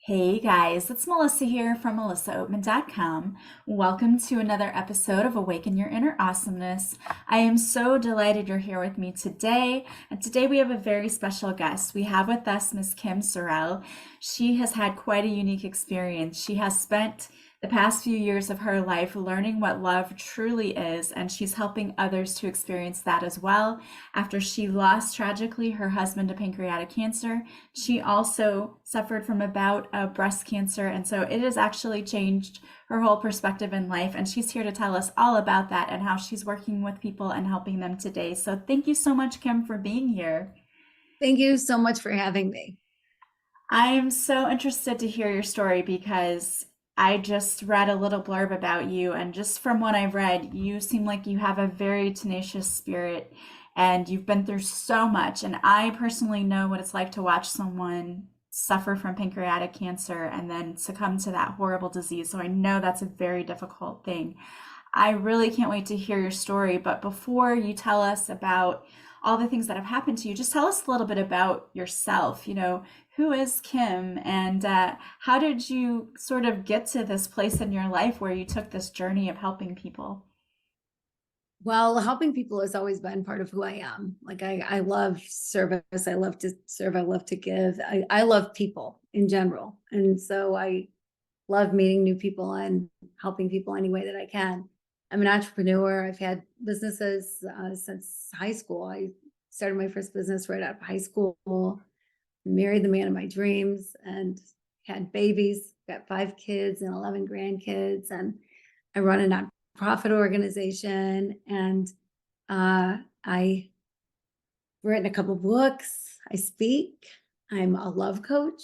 Hey guys, it's Melissa here from melissaoatman.com. Welcome to another episode of Awaken Your Inner Awesomeness. I am so delighted you're here with me today. And today we have a very special guest. We have with us Miss Kim Sorrelle. She has had quite a unique experience. She has spent the past few years of her life learning what love truly is, and she's helping others to experience that as well. After she lost tragically her husband to pancreatic cancer, she also suffered from a bout of breast cancer, and so it has actually changed her whole perspective in life. And she's here to tell us all about that and how she's working with people and helping them today. So thank you so much, Kim, for being here. Thank you so much for having me. I am so interested to hear your story because I just read a little blurb about you, and just from what I've read, you seem like you have a very tenacious spirit and you've been through so much. And I personally know what it's like to watch someone suffer from pancreatic cancer and then succumb to that horrible disease. So I know that's a very difficult thing. I really can't wait to hear your story. But before you tell us about all the things that have happened to you, just tell us a little bit about yourself. Who is Kim, and how did you sort of get to this place in your life where you took this journey of helping people? Well, helping people has always been part of who I am. I love service. I love to serve. I love to give. I love people in general. And so I love meeting new people and helping people any way that I can. I'm an entrepreneur. I've had businesses since high school. I started my first business right out of high school, married the man of my dreams, and had babies. Got 5 kids and 11 grandkids. And I run a nonprofit organization, and I've written a couple books. I speak. I'm a love coach,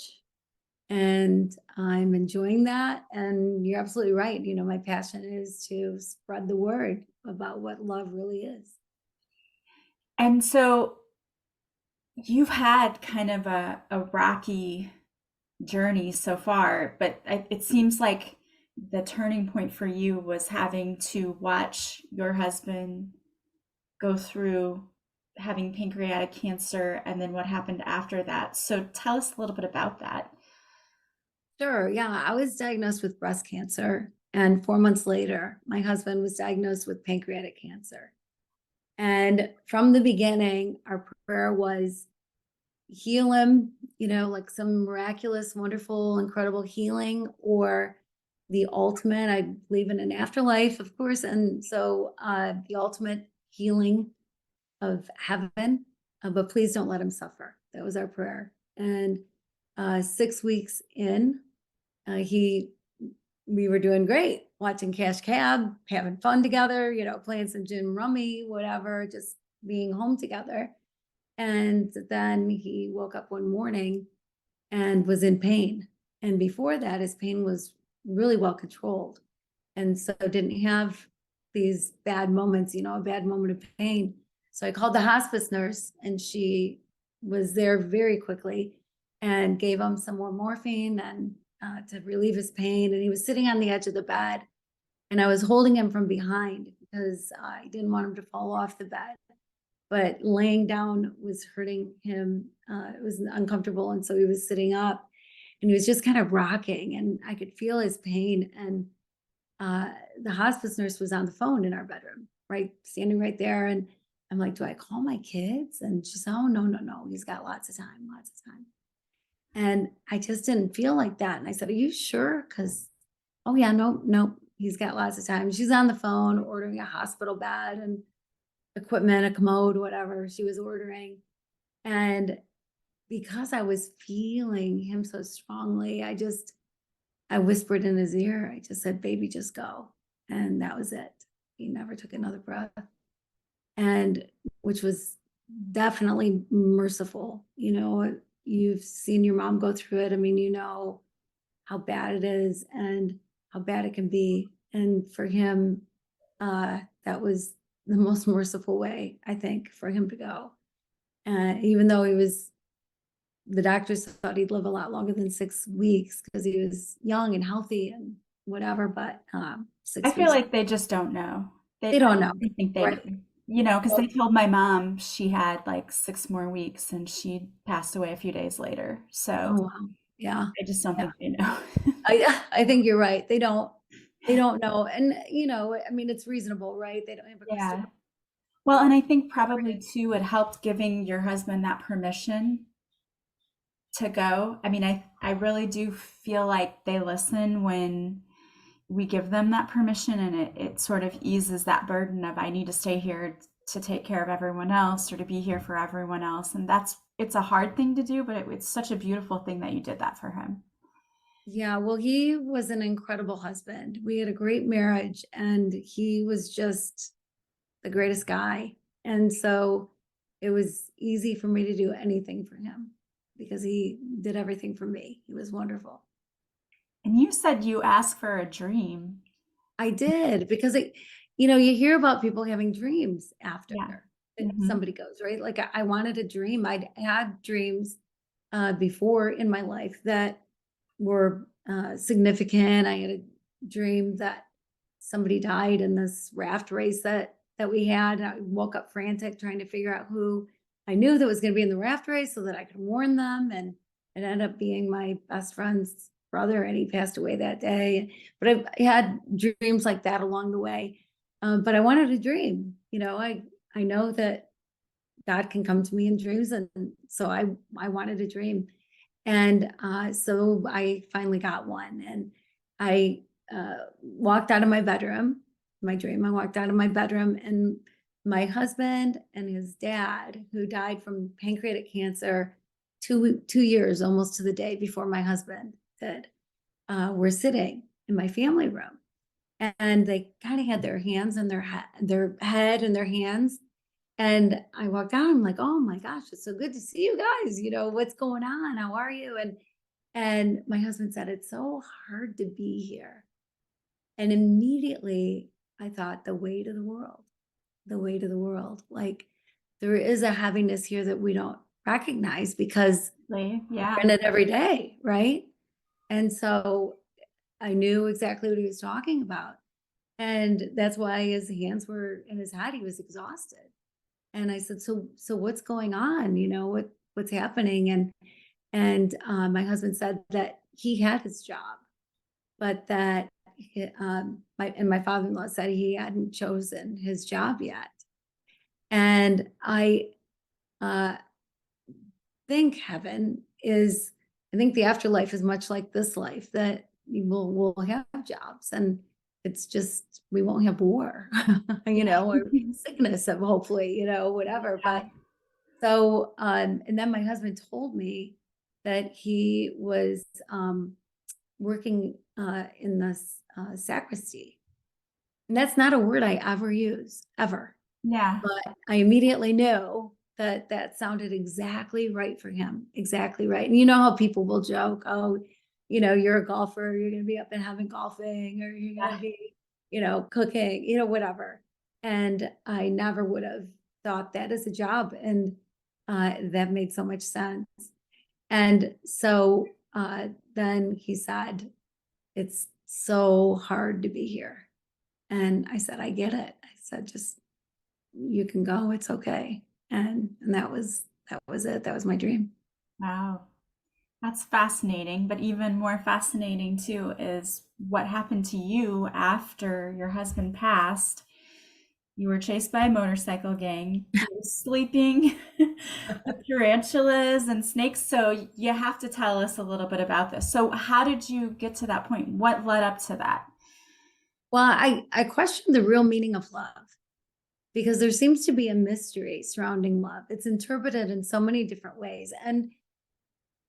and I'm enjoying that. And you're absolutely right. My passion is to spread the word about what love really is. And so you've had kind of a rocky journey so far, but it seems like the turning point for you was having to watch your husband go through having pancreatic cancer and then what happened after that. So tell us a little bit about that. Sure. Yeah. I was diagnosed with breast cancer. And 4 months later, my husband was diagnosed with pancreatic cancer. And from the beginning, our prayer was heal him, like some miraculous, wonderful, incredible healing, or the ultimate. I believe in an afterlife, of course. And so the ultimate healing of heaven, but please don't let him suffer. That was our prayer. And 6 weeks in, he we were doing great, watching Cash Cab, having fun together, playing some gin rummy, whatever, just being home together. And then he woke up one morning and was in pain. And before that, his pain was really well controlled. And so didn't have these bad moments, a bad moment of pain. So I called the hospice nurse, and she was there very quickly and gave him some more morphine and to relieve his pain. And he was sitting on the edge of the bed, and I was holding him from behind because I didn't want him to fall off the bed. But laying down was hurting him. It was uncomfortable. And so he was sitting up, and he was just kind of rocking, and I could feel his pain. And the hospice nurse was on the phone in our bedroom, right, standing right there. And I'm like, do I call my kids? And she said, oh, no, no, no. He's got lots of time, lots of time. And I just didn't feel like that. And I said, are you sure? Because, oh, yeah, no, no, he's got lots of time. She's on the phone ordering a hospital bed and equipment, a commode, whatever she was ordering. And because I was feeling him so strongly, I whispered in his ear. I just said, baby, just go. And that was it. He never took another breath. And which was definitely merciful. You've seen your mom go through it. I mean, how bad it is and how bad it can be. And for him, that was the most merciful way, I think, for him to go. Even though the doctors thought he'd live a lot longer than 6 weeks because he was young and healthy and whatever, but I six feel weeks, like they just don't know. they I don't know. don't think they Right. know. Because they told my mom she had like 6 more weeks and she passed away a few days later. Oh, So wow. Yeah. I just don't Yeah. think they know. I think you're right. They don't know. And I mean, it's reasonable, right? They don't have a crystal Yeah. ball. Well, So and I think whatever probably it is. too, it helped giving your husband that permission to go. I mean, I really do feel like they listen when we give them that permission, and it sort of eases that burden of I need to stay here to take care of everyone else or to be here for everyone else. And it's a hard thing to do, but it's such a beautiful thing that you did that for him. Yeah, well, he was an incredible husband. We had a great marriage and he was just the greatest guy. And so it was easy for me to do anything for him because he did everything for me. He was wonderful. And you said you asked for a dream. I did because you hear about people having dreams after Yeah. Hmm. somebody goes, right? Like I wanted a dream. I'd had dreams before in my life that were significant. I had a dream that somebody died in this raft race that we had. And I woke up frantic trying to figure out who I knew that was going to be in the raft race so that I could warn them. And it ended up being my best friend's brother, and he passed away that day. But I've had dreams like that along the way. But I wanted a dream. I know that God can come to me in dreams, and so I wanted a dream. And so I finally got one. And I walked out of my bedroom, my dream. I walked out of my bedroom, and my husband and his dad, who died from pancreatic cancer 2 years, almost to the day before my husband did, were sitting in my family room. And they kind of had their hands in their head and their hands. And I walked out, I'm like, oh my gosh, it's so good to see you guys. What's going on? How are you? And my husband said, it's so hard to be here. And immediately I thought, the weight of the world, the weight of the world. Like there is a heaviness here that we don't recognize because we're Yeah. in it every day, right? And so I knew exactly what he was talking about. And that's why his hands were in his head. He was exhausted. And I said, so what's going on? What's happening? And my husband said that he had his job, but that my father-in-law said he hadn't chosen his job yet. And I uh, think I think the afterlife is much like this life, that we'll have jobs, and it's just we won't have war, or sickness, of hopefully, whatever. Yeah. But so, and then my husband told me that he was working in this sacristy. And that's not a word I ever use, ever. Yeah. But I immediately knew that that sounded exactly right for him, exactly right. And you know how people will joke, oh, you're a golfer, you're going to be up in heaven golfing, or you're going to Yeah. be, cooking, whatever. And I never would have thought that as a job. And that made so much sense. And so then he said, it's so hard to be here. And I said, I get it. I said, just you can go, it's okay. And that was it. That was my dream. Wow. That's fascinating. But even more fascinating, too, is what happened to you after your husband passed. You were chased by a motorcycle gang. You were sleeping with tarantulas and snakes. So you have to tell us a little bit about this. So, how did you get to that point? What led up to that? Well, I questioned the real meaning of love because there seems to be a mystery surrounding love. It's interpreted in so many different ways. And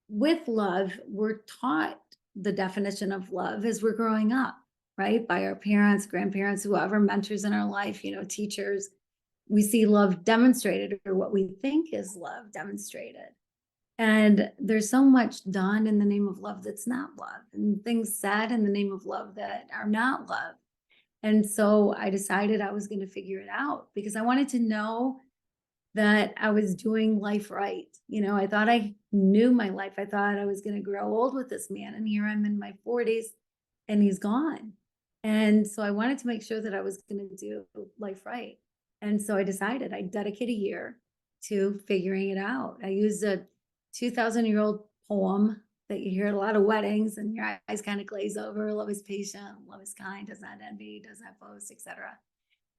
with love, we're taught the definition of love as we're growing up, right? By our parents, grandparents, whoever, mentors in our life, teachers. We see love demonstrated, or what we think is love demonstrated. And there's so much done in the name of love that's not love, and things said in the name of love that are not love. And so I decided I was going to figure it out because I wanted to know that I was doing life right. I thought I knew my life. I thought I was going to grow old with this man. And here I'm in my 40s and he's gone. And so I wanted to make sure that I was going to do life right. And so I decided I'd dedicate a year to figuring it out. I used a 2,000-year-old poem that you hear at a lot of weddings and your eyes kind of glaze over. Love is patient, love is kind, does not envy, does not boast, etc.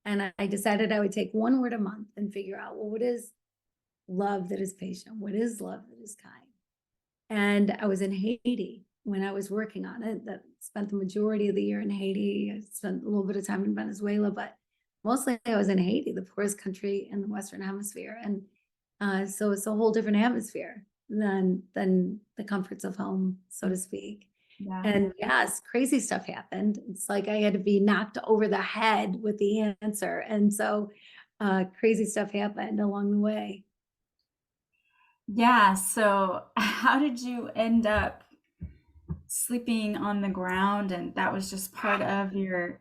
And I decided I would take one word a month and figure out, well, what is love that is patient? What is love that is kind? And I was in Haiti when I was working on it. That spent the majority of the year in Haiti. I spent a little bit of time in Venezuela, but mostly I was in Haiti, the poorest country in the Western Hemisphere. And so it's a whole different atmosphere than the comforts of home, so to speak. Yeah. And yes, crazy stuff happened. It's like I had to be knocked over the head with the answer. And so crazy stuff happened along the way. Yeah. So how did you end up sleeping on the ground? And that was just part of your,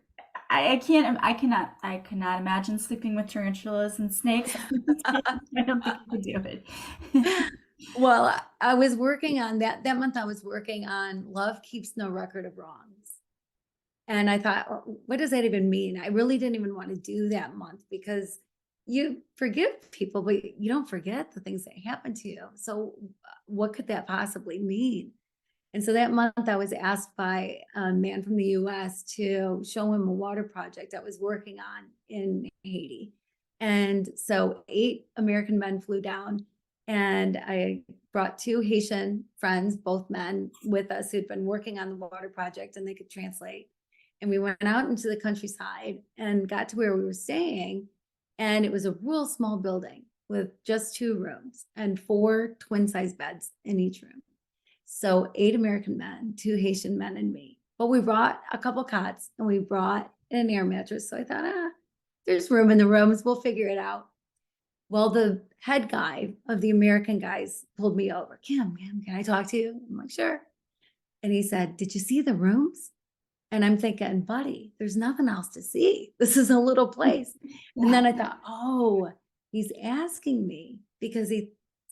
I cannot imagine sleeping with tarantulas and snakes. I don't think I could do it. Well, I was working on that month. I was working on Love Keeps No Record of Wrongs. And I thought, "Oh, what does that even mean?" I really didn't even want to do that month because you forgive people, but you don't forget the things that happened to you. So what could that possibly mean? And so that month I was asked by a man from the US to show him a water project I was working on in Haiti. And so 8 American men flew down, and I brought 2 Haitian friends, both men, with us who'd been working on the water project and they could translate. And we went out into the countryside and got to where we were staying. And it was a real small building with just 2 rooms and 4 twin-size beds in each room. So 8 American men, 2 Haitian men, and me. But we brought a couple cots and we brought an air mattress. So I thought, there's room in the rooms. We'll figure it out. Well, the head guy of the American guys pulled me over. Kim, can I talk to you? I'm like, sure. And he said, did you see the rooms? And I'm thinking, buddy, there's nothing else to see. This is a little place. And then I thought, oh, he's asking me because he's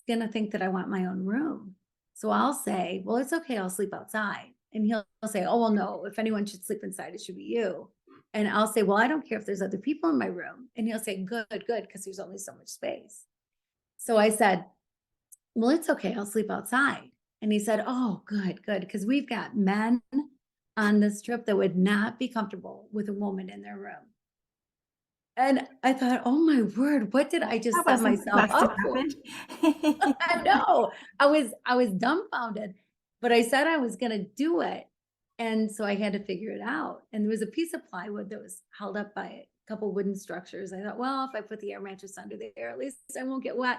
going to think that I want my own room. So I'll say, well, it's okay. I'll sleep outside. And he'll say, oh, well, no, if anyone should sleep inside, it should be you. And I'll say, well, I don't care if there's other people in my room. And he'll say, good, because there's only so much space. So I said, well, it's okay. I'll sleep outside. And he said, oh, good, because we've got men on this trip that would not be comfortable with a woman in their room. And I thought, oh my word, what did I just That set wasn't myself supposed up to for? happen. I know. I was dumbfounded, but I said I was going to do it. And so I had to figure it out. And there was a piece of plywood that was held up by a couple wooden structures. I thought, well, if I put the air mattress under there, at least I won't get wet.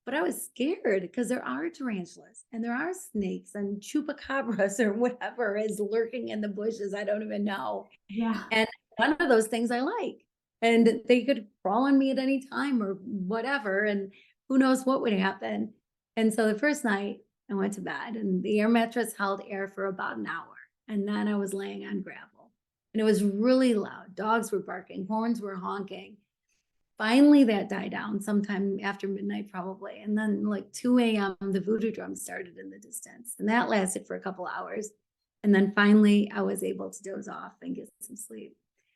But I was scared because there are tarantulas and there are snakes and chupacabras or whatever is lurking in the bushes. I don't even know. Yeah. And none of those things I like. And they could crawl on me at any time or whatever. And who knows what would happen. And so the first night I went to bed and the air mattress held air for about an hour. And then I was laying on gravel and it was really loud. Dogs were barking, horns were honking. Finally, that died down sometime after midnight, probably. And then, like 2 a.m., the voodoo drum started in the distance. And that lasted for a couple hours. And then finally, I was able to doze off and get some sleep.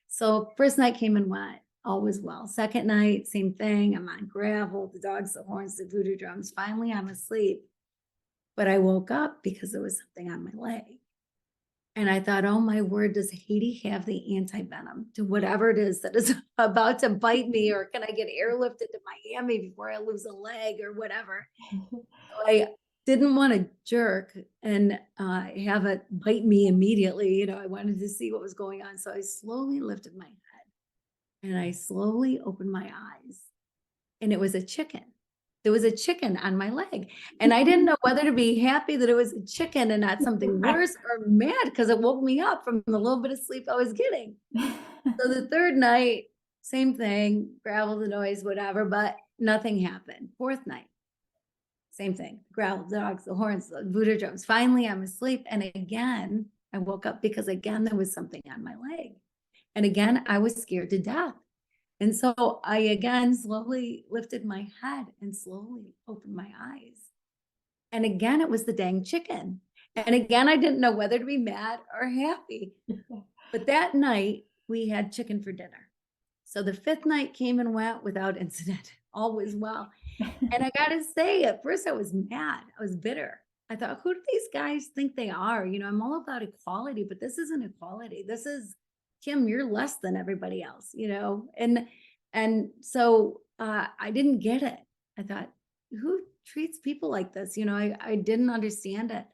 So, first night came and went, all was well. Second night, same thing. I'm on gravel, the dogs, the horns, the voodoo drums. Finally, I'm asleep. But I woke up because there was something on my leg. And I thought, oh my word, does Haiti have the anti-venom to whatever it is that is about to bite me? Or can I get airlifted to Miami before I lose a leg or whatever? So I didn't want to jerk and have it bite me immediately. You know, I wanted to see what was going on. So I slowly lifted my head and I slowly opened my eyes. And it was a chicken. There was a chicken on my leg. And I didn't know whether to be happy that it was a chicken and not something worse or mad because it woke me up from the little bit of sleep I was getting. So the third night, same thing, gravel, the noise, whatever, but nothing happened. Fourth night, same thing, gravel, the dogs, the horns, the voodoo drums. Finally, I'm asleep. And again, I woke up because again, there was something on my leg. And again, I was scared to death. And so I again slowly lifted my head and slowly opened my eyes. And again, it was the dang chicken. And again, I didn't know whether to be mad or happy. But that night, we had chicken for dinner. So the fifth night came and went without incident. All was well. And I got to say, at first I was mad. I was bitter. I thought, who do these guys think they are? I'm all about equality, but this isn't equality. This is, Kim, you're less than everybody else, and so I didn't get it. I thought, who treats people like this? I didn't understand it.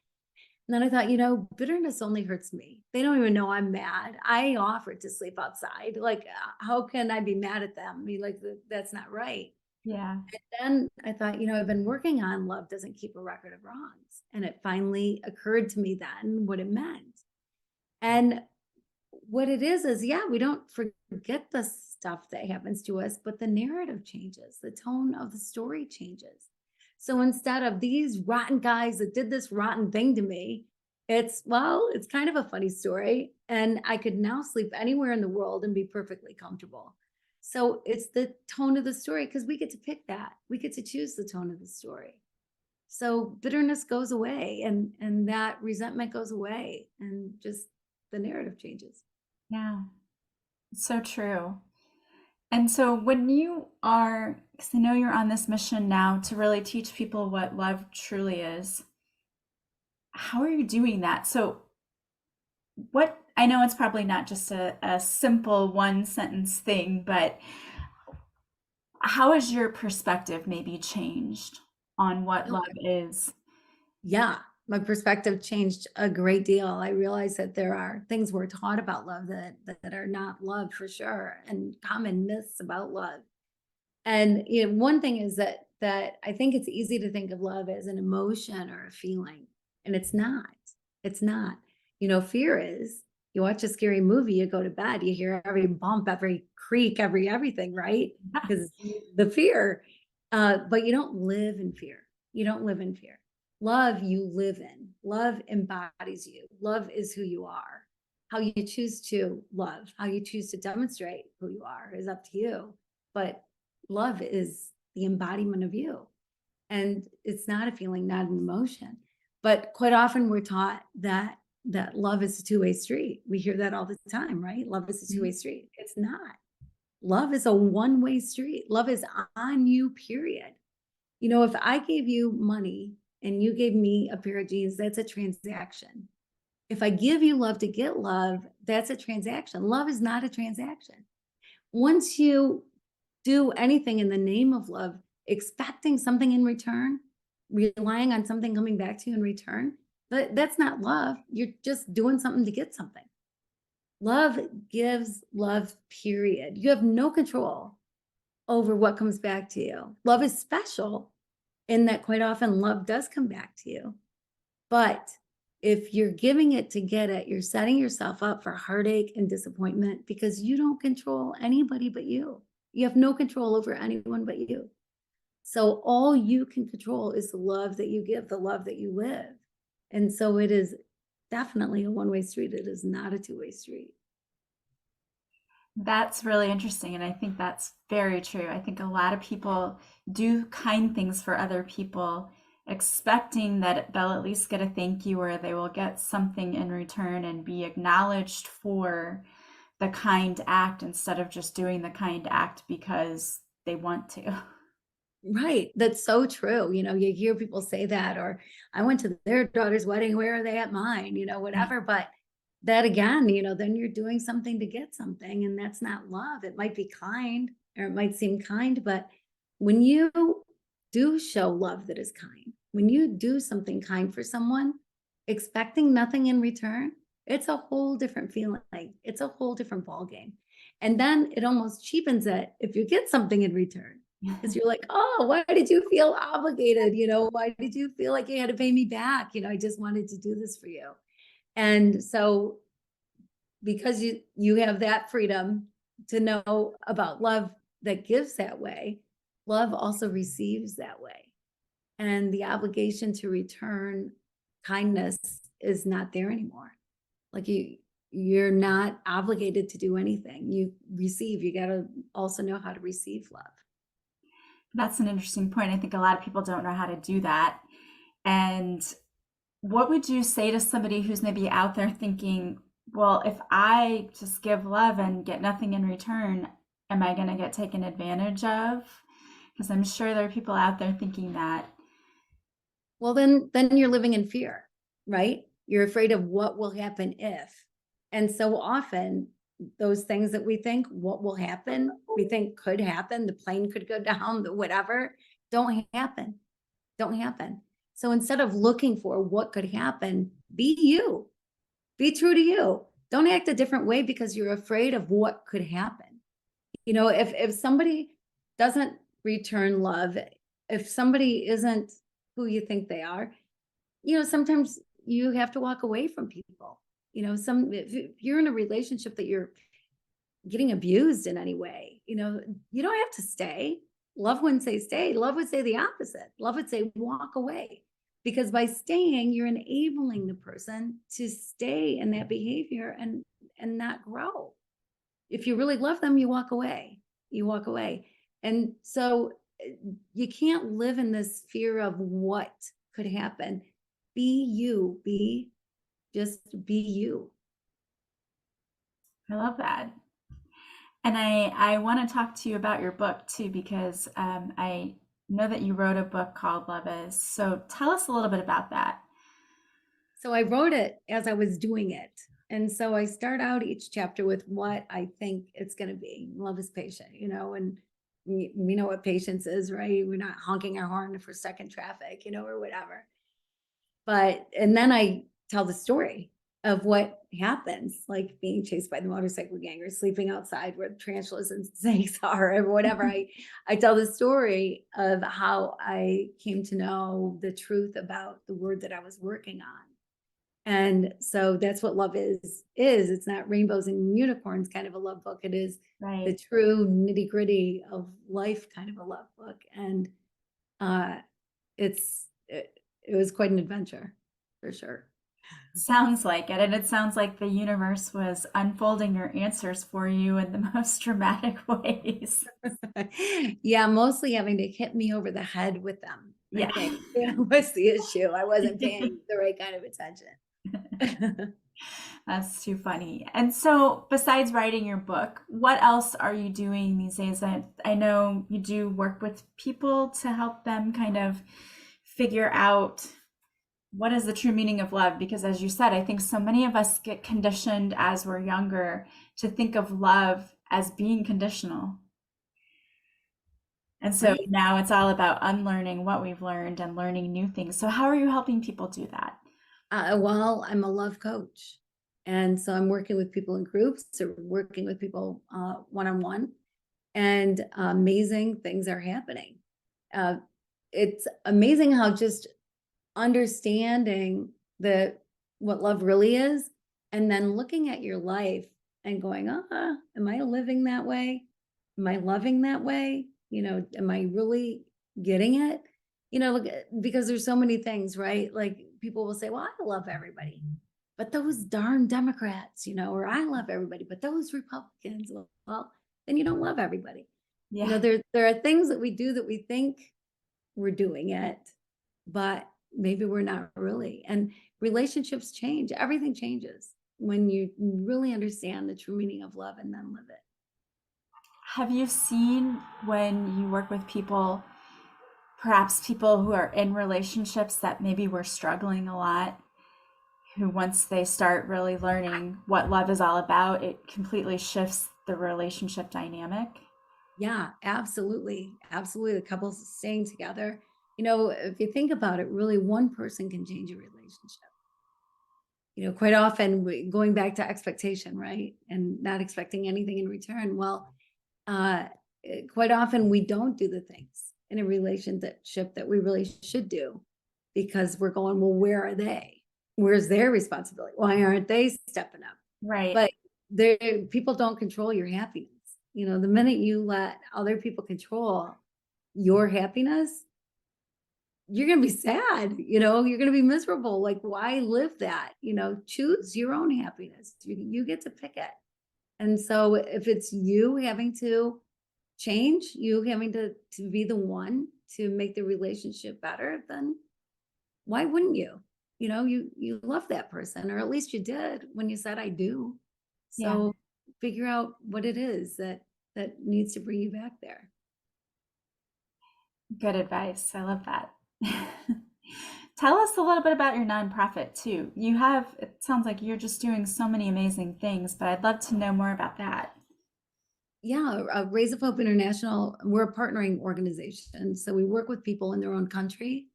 And then I thought, bitterness only hurts me. They don't even know I'm mad. I offered to sleep outside. Like, how can I be mad at them? I mean, like, that's not right. Yeah. Then I thought, I've been working on love doesn't keep a record of wrongs. And it finally occurred to me then what it meant. And what it is, yeah, we don't forget the stuff that happens to us, but the narrative changes, the tone of the story changes. So instead of these rotten guys that did this rotten thing to me, it's kind of a funny story. And I could now sleep anywhere in the world and be perfectly comfortable. So it's the tone of the story, because we get to pick that. We get to choose the tone of the story. So bitterness goes away, and that resentment goes away, and just the narrative changes. Yeah. So true. And so when you are, because I know you're on this mission now to really teach people what love truly is, how are you doing that? So what, I know it's probably not just a simple one sentence thing, but how has your perspective maybe changed on what No, love is? yeah, my perspective changed a great deal. I realized that there are things we're taught about love that are not love for sure, and common myths about love. And one thing is that I think it's easy to think of love as an emotion or a feeling, and it's not. It's not. Fear is. You watch a scary movie, you go to bed, you hear every bump, every creak, everything, right? Because Yes. the fear. But you don't live in fear. You don't live in fear. Love, you live in. Love embodies you. Love is who you are. How you choose to love, how you choose to demonstrate who you are is up to you. But love is the embodiment of you. And it's not a feeling, not an emotion. But quite often we're taught that love is a two-way street. We hear that all the time, right? Love is a two-way street. It's not. Love is a one-way street. Love is on you, period. If I gave you money and you gave me a pair of jeans, that's a transaction. If I give you love to get love, that's a transaction. Love is not a transaction. Once you do anything in the name of love, expecting something in return, relying on something coming back to you in return, but that's not love. You're just doing something to get something. Love gives love, period. You have no control over what comes back to you. Love is special in that quite often love does come back to you. But if you're giving it to get it, you're setting yourself up for heartache and disappointment, because you don't control anybody but you. You have no control over anyone but you. So all you can control is the love that you give, the love that you live. And so it is definitely a one-way street. It is not a two-way street. That's really interesting, and I think that's very true. I think a lot of people do kind things for other people, expecting that they'll at least get a thank you or they will get something in return and be acknowledged for the kind act instead of just doing the kind act because they want to. Right. That's so true. You hear people say that, or I went to their daughter's wedding. Where are they at mine? Whatever. But that again, then you're doing something to get something, and that's not love. It might be kind, or it might seem kind, but when you do show love that is kind, when you do something kind for someone, expecting nothing in return, it's a whole different feeling. It's a whole different ballgame. And then it almost cheapens it if you get something in return. Because you're like, oh, why did you feel obligated? Why did you feel like you had to pay me back? I just wanted to do this for you. And so because you have that freedom to know about love that gives that way, love also receives that way. And the obligation to return kindness is not there anymore. Like you're not obligated to do anything. You receive. You got to also know how to receive love. That's an interesting point. I think a lot of people don't know how to do that. And what would you say to somebody who's maybe out there thinking, well, if I just give love and get nothing in return, am I going to get taken advantage of? Because I'm sure there are people out there thinking that. well, then you're living in fear, right? You're afraid of what will happen if. And so often those things that we think what will happen, we think could happen, the plane could go down, the whatever, don't happen. Don't happen. So instead of looking for what could happen, be you. Be true to you. Don't act a different way because you're afraid of what could happen. If somebody doesn't return love, if somebody isn't who you think they are, sometimes you have to walk away from people. If you're in a relationship that you're getting abused in any way, you don't have to stay. Love wouldn't say stay. Love would say the opposite. Love would say walk away. Because by staying, you're enabling the person to stay in that behavior and not grow. If you really love them, you walk away. You walk away. And so you can't live in this fear of what could happen. Be you. Just be you. I love that. And I want to talk to you about your book too, because I know that you wrote a book called Love Is. So tell us a little bit about that. So I wrote it as I was doing it. And so I start out each chapter with what I think it's going to be. Love is patient, and we know what patience is, right? We're not honking our horn for stuck in traffic, or whatever. And then I tell the story of what happens, like being chased by the motorcycle gang or sleeping outside where tarantulas and snakes are or whatever. I tell the story of how I came to know the truth about the word that I was working on. And so that's what love is. It's not rainbows and unicorns kind of a love book. It is the true nitty gritty of life kind of a love book. And it was quite an adventure for sure. Sounds like it. And it sounds like the universe was unfolding your answers for you in the most dramatic ways. Yeah, mostly having to hit me over the head with them. Yeah. I think was the issue. I wasn't paying the right kind of attention. That's too funny. And so, besides writing your book, what else are you doing these days? I know you do work with people to help them kind of figure out what is the true meaning of love. Because, as you said, I think so many of us get conditioned as we're younger to think of love as being conditional. And so Right. now it's all about unlearning what we've learned and learning new things. So, how are you helping people do that? Well, I'm a love coach. And so I'm working with people in groups or working with people one-on-one, and amazing things are happening. Uh, it's amazing how just understanding what love really is, and then looking at your life and going, am I living that way? Am I loving that way? Am I really getting it? Look, because there's so many things, right? Like people will say, well, I love everybody, but those darn Democrats, or I love everybody, but those Republicans, well, then you don't love everybody. Yeah. There are things that we do that we think we're doing it, but maybe we're not really. And relationships change. Everything changes when you really understand the true meaning of love and then live it. Have you seen when you work with people, perhaps people who are in relationships that maybe were struggling a lot, who once they start really learning what love is all about, it completely shifts the relationship dynamic? Yeah, absolutely. Absolutely. The couples staying together. If you think about it, really one person can change a relationship. Quite often going back to expectation, right? And not expecting anything in return. Well, quite often we don't do the things in a relationship that we really should do because we're going, well, where are they? Where's their responsibility? Why aren't they stepping up? Right. But people don't control your happiness. The minute you let other people control your happiness, you're going to be sad, you're going to be miserable. Like, why live that? Choose your own happiness. You get to pick it. And so if it's you having to change, you having to be the one to make the relationship better, then why wouldn't you? You love that person, or at least you did when you said I do. Yeah. So figure out what it is that needs to bring you back there. Good advice. I love that. Tell us a little bit about your nonprofit too. It sounds like you're just doing so many amazing things, but I'd love to know more about that. Yeah, Raise of Hope International, we're a partnering organization. So we work with people in their own country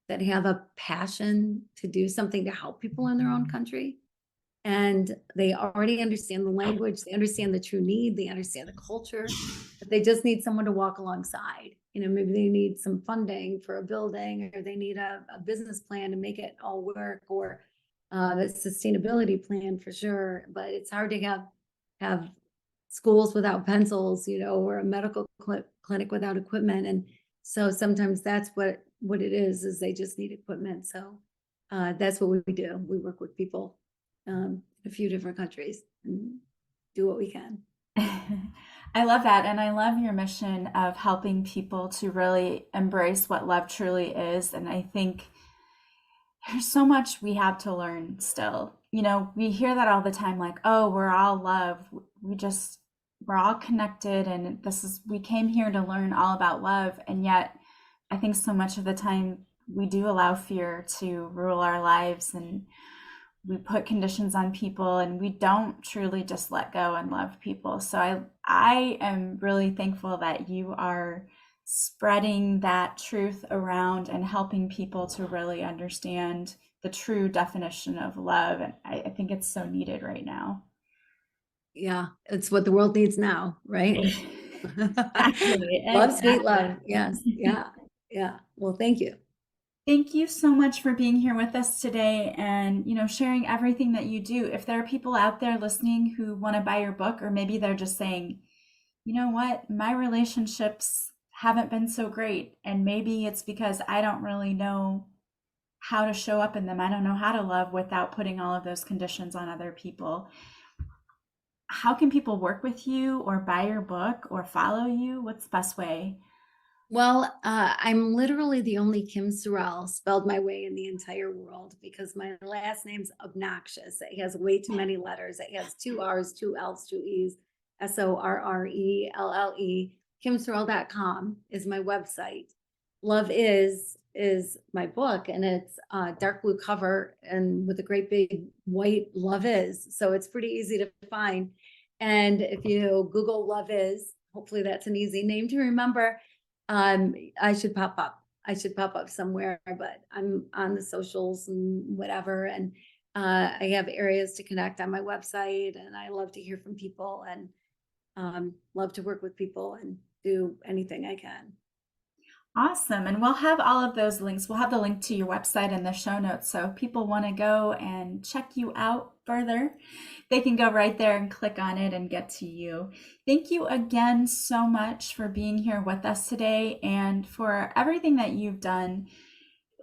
that have a passion to do something to help people in their own country. And they already understand the language, they understand the true need, they understand the culture, but they just need someone to walk alongside. Maybe they need some funding for a building, or they need a business plan to make it all work, or a sustainability plan for sure. But it's hard to have schools without pencils, or a medical clinic without equipment. And so sometimes that's what it is they just need equipment. So that's what we do. We work with people in a few different countries and do what we can. I love that. And I love your mission of helping people to really embrace what love truly is. And I think there's so much we have to learn still. We hear that all the time, like, oh, we're all love. We're all connected. And we came here to learn all about love. And yet, I think so much of the time we do allow fear to rule our lives, and we put conditions on people, and we don't truly just let go and love people. So I am really thankful that you are spreading that truth around and helping people to really understand the true definition of love. And I think it's so needed right now. Yeah, it's what the world needs now, right? Exactly. Love, sweet Exactly. love. Yes. Yeah. Yeah. Well, thank you. Thank you so much for being here with us today and, sharing everything that you do. If there are people out there listening who want to buy your book, or maybe they're just saying, you know what, my relationships haven't been so great, and maybe it's because I don't really know how to show up in them. I don't know how to love without putting all of those conditions on other people. How can people work with you or buy your book or follow you? What's the best way? Well, I'm literally the only Kim Sorrelle spelled my way in the entire world, because my last name's obnoxious. It has way too many letters. It has 2 R's, 2 L's, 2 E's, Sorrelle. KimSorrelle.com is my website. Love is my book, and it's a dark blue cover and with a great big white Love Is. So it's pretty easy to find. And if you Google Love Is, hopefully that's an easy name to remember. I should pop up. I should pop up somewhere, but I'm on the socials and whatever. And I have areas to connect on my website, and I love to hear from people, and love to work with people and do anything I can. Awesome. And we'll have all of those links. We'll have the link to your website in the show notes. So if people want to go and check you out further, they can go right there and click on it and get to you. Thank you again so much for being here with us today and for everything that you've done.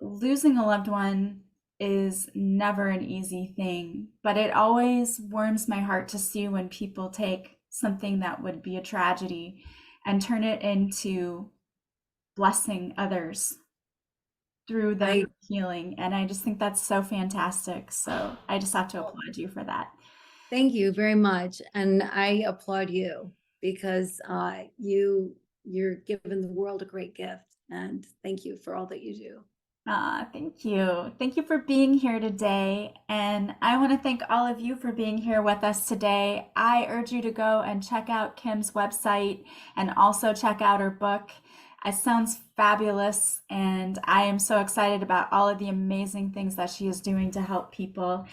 Losing a loved one is never an easy thing, but it always warms my heart to see when people take something that would be a tragedy and turn it into blessing others through their I healing. And I just think that's so fantastic. So I just have to Well, applaud you for that. thank you very much, and I applaud you, because you're giving the world a great gift, and thank you for all that you do. Thank you. Thank you for being here today. And I want to thank all of you for being here with us today. I urge you to go and check out Kim's website and also check out her book. It sounds fabulous, and I am so excited about all of the amazing things that she is doing to help people.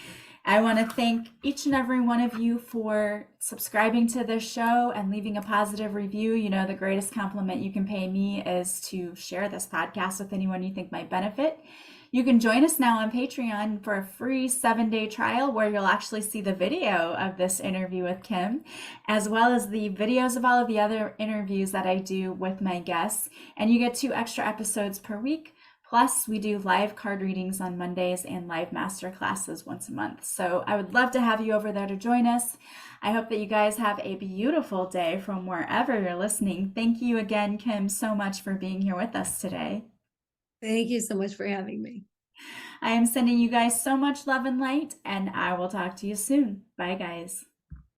I want to thank each and every one of you for subscribing to this show and leaving a positive review. The greatest compliment you can pay me is to share this podcast with anyone you think might benefit. You can join us now on Patreon for a free 7-day trial where you'll actually see the video of this interview with Kim, as well as the videos of all of the other interviews that I do with my guests. And you get 2 extra episodes per week. Plus, we do live card readings on Mondays and live master classes once a month. So I would love to have you over there to join us. I hope that you guys have a beautiful day from wherever you're listening. Thank you again, Kim, so much for being here with us today. Thank you so much for having me. I am sending you guys so much love and light, and I will talk to you soon. Bye, guys.